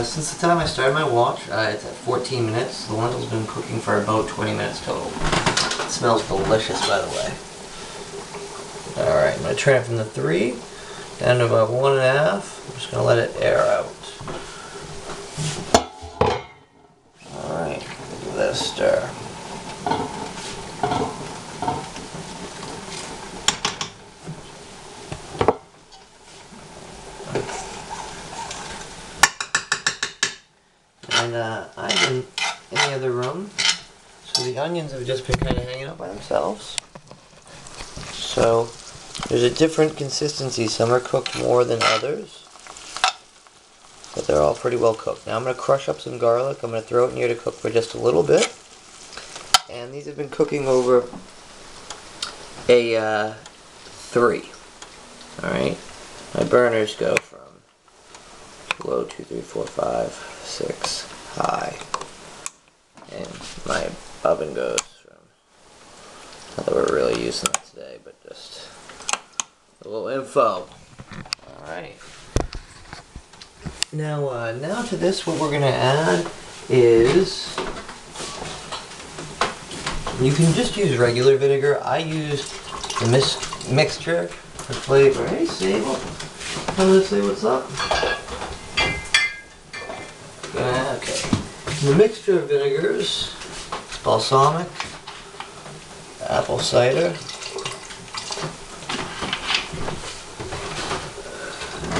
Since the time I started my watch, it's at 14 minutes. The lentils have been cooking for about 20 minutes total. It smells delicious, by the way. Alright, I'm going to turn it from the 3 down to about 1.5. I'm just going to let it air out. Alright, give that a stir. And I'm in the other room, so the onions have just been kind of hanging out by themselves. So there's a different consistency. Some are cooked more than others, but they're all pretty well cooked. Now I'm going to crush up some garlic. I'm going to throw it in here to cook for just a little bit. And these have been cooking over a 3. Alright, my burners go from low 2, 3, 4, 5, 6, high, and my oven goes from, not that we're really using that today, but just a little info. Alright. Now to this, what we're going to add is, you can just use regular vinegar. I used the mixture for flavor. Hey, Sable, come to say what's up. Okay. The mixture of vinegars, balsamic, apple cider,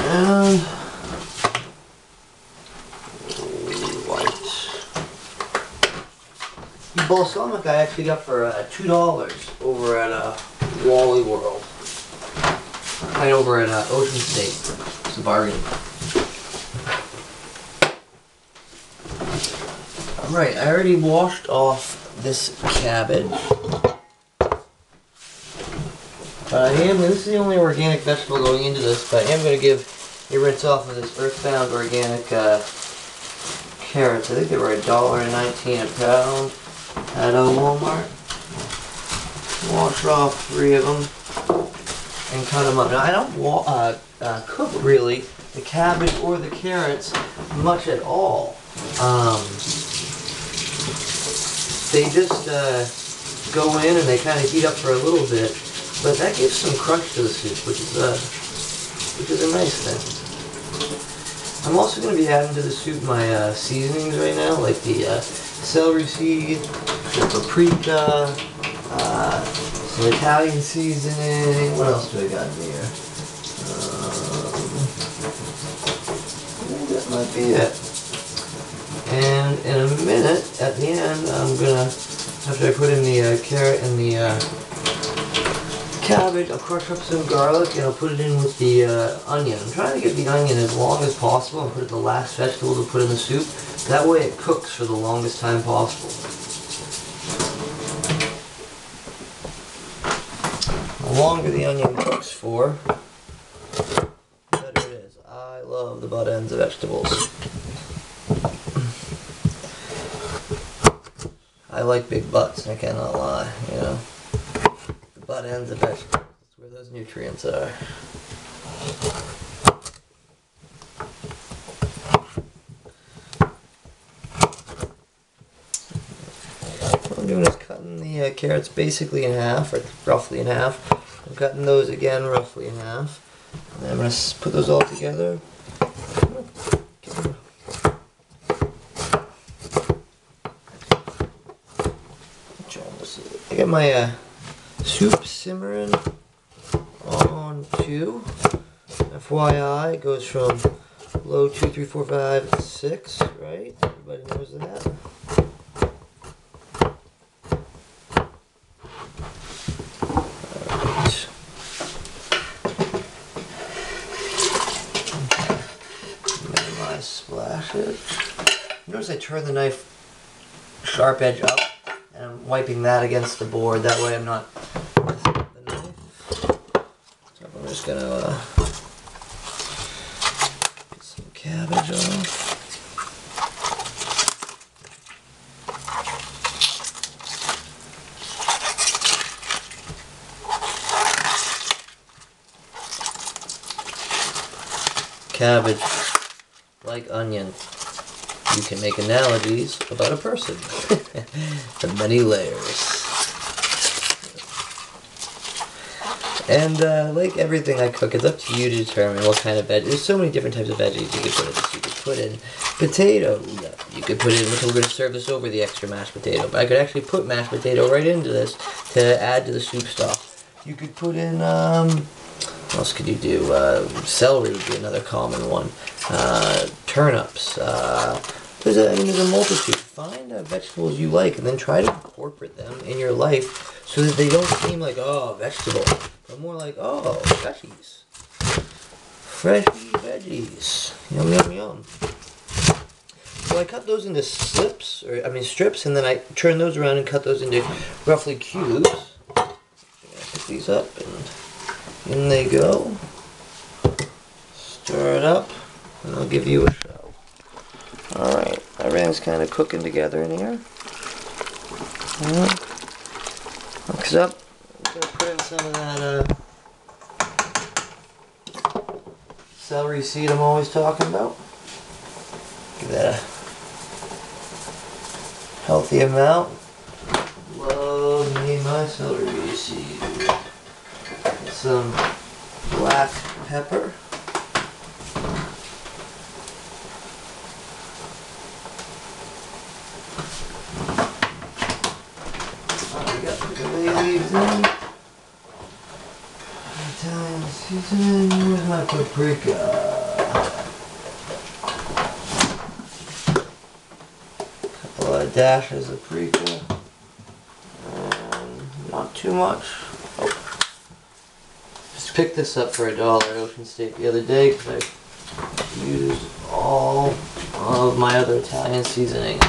and white. The balsamic I actually got for $2 over at Wally World. Right over at Ocean State. It's a bargain. Alright, I already washed off this cabbage. But this is the only organic vegetable going into this, but I am going to give a rinse off of this Earthbound organic carrots. I think they were $1.19 a pound at Walmart. Wash off 3 of them and cut them up. Now I don't cook really the cabbage or the carrots much at all. They just go in and they kind of heat up for a little bit, but that gives some crunch to the soup, which is a nice thing. I'm also going to be adding to the soup my seasonings right now, like the celery seed, the paprika, some Italian seasoning. What else do I got in here? I think that might be it. And in a minute, at the end, I'm gonna, after I put in the carrot and the cabbage, I'll crush up some garlic and I'll put it in with the onion. I'm trying to get the onion as long as possible and put it the last vegetable to put in the soup. That way it cooks for the longest time possible. The longer the onion cooks for, the better it is. I love the butt ends of vegetables. I like big butts, I cannot lie, you know. The butt ends of vegetables, that's where those nutrients are. What I'm doing is cutting the carrots basically in half, or roughly in half. I'm cutting those again roughly in half. And then I'm going to put those all together. I got my soup simmering on 2. FYI, it goes from low 2, 3, 4, 5, 6, right? Everybody knows that. Alright. Minimize splashes. Notice I turn the knife sharp edge up. And I'm wiping that against the board, that way I'm not messing with the knife. So I'm just going to get some cabbage off. Cabbage, like onion, you can make analogies about a person. The many layers. And like everything I cook, it's up to you to determine what kind of veg. There's so many different types of veggies you could put in this. You could put in potato. You could put in, we're going to serve this over the extra mashed potato. But I could actually put mashed potato right into this to add to the soup stock. You could put in, what else could you do? Celery would be another common one. Turnips. There's a multitude. Find vegetables you like and then try to incorporate them in your life so that they don't seem like, oh, vegetable, but more like, oh, veggies. Fresh veggies. Yum, yum, yum. So I cut those into strips, and then I turn those around and cut those into roughly cubes. Pick these up and in they go. Stir it up and I'll give you a show. Alright, everything's kind of cooking together in here. Mix up. I'm going to put in some of that celery seed I'm always talking about. Give that a healthy amount. Love me my celery seed. Some black pepper. Leaves in. Italian seasoning. Where's my paprika? Couple of dashes of paprika. And not too much. Oh. Just picked this up for $1 at Ocean State the other day because I used all of my other Italian seasoning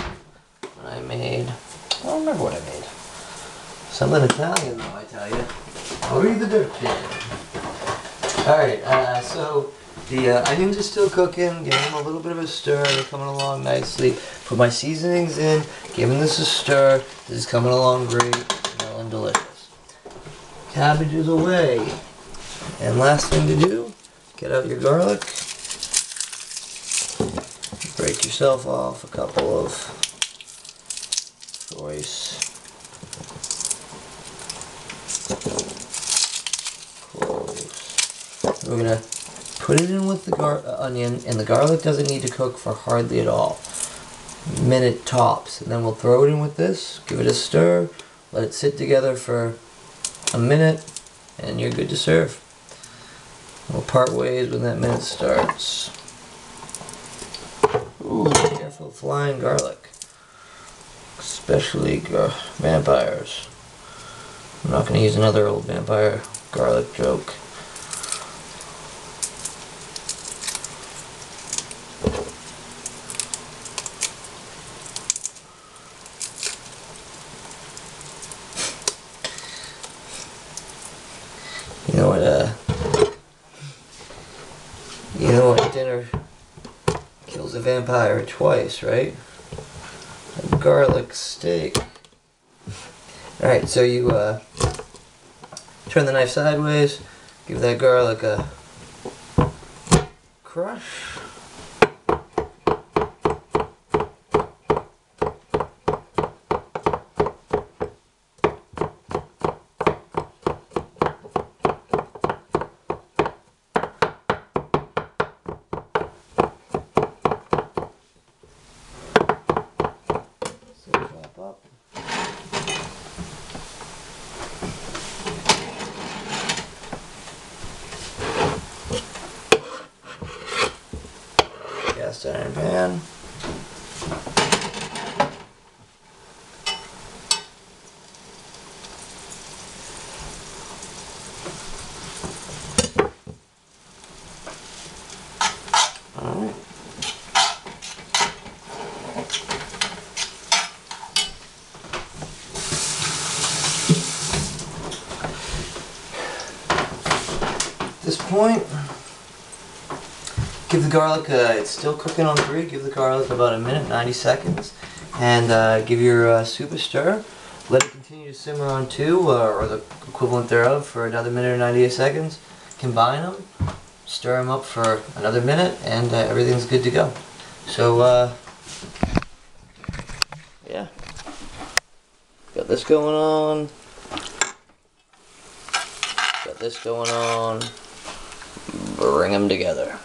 when I made. I don't remember what I made. Something Italian though, I tell you. I'll read the dirt can. Alright, so the onions are still cooking, giving them a little bit of a stir, they're coming along nicely. Put my seasonings in, giving this a stir. This is coming along great, smelling delicious. Cabbage is away. And last thing to do, get out your garlic. Break yourself off a couple of choice cloves. We're gonna put it in with the onion, and the garlic doesn't need to cook for hardly at all. Minute tops, and then we'll throw it in with this, give it a stir, let it sit together for a minute, and you're good to serve. We'll part ways when that minute starts. Ooh, careful flying garlic, especially vampires. I'm not going to use another old vampire garlic joke. You know what dinner kills a vampire twice, right? A garlic steak. Alright, so you turn the knife sideways, give that garlic a crush. Up. Cast iron pan. All right. At this point, give the garlic, it's still cooking on 3, give the garlic about a minute, 90 seconds, and give your soup a stir. Let it continue to simmer on 2, or the equivalent thereof, for another minute or 98 seconds. Combine them, stir them up for another minute, and everything's good to go. So, Got this going on. Got this going on. Bring them together.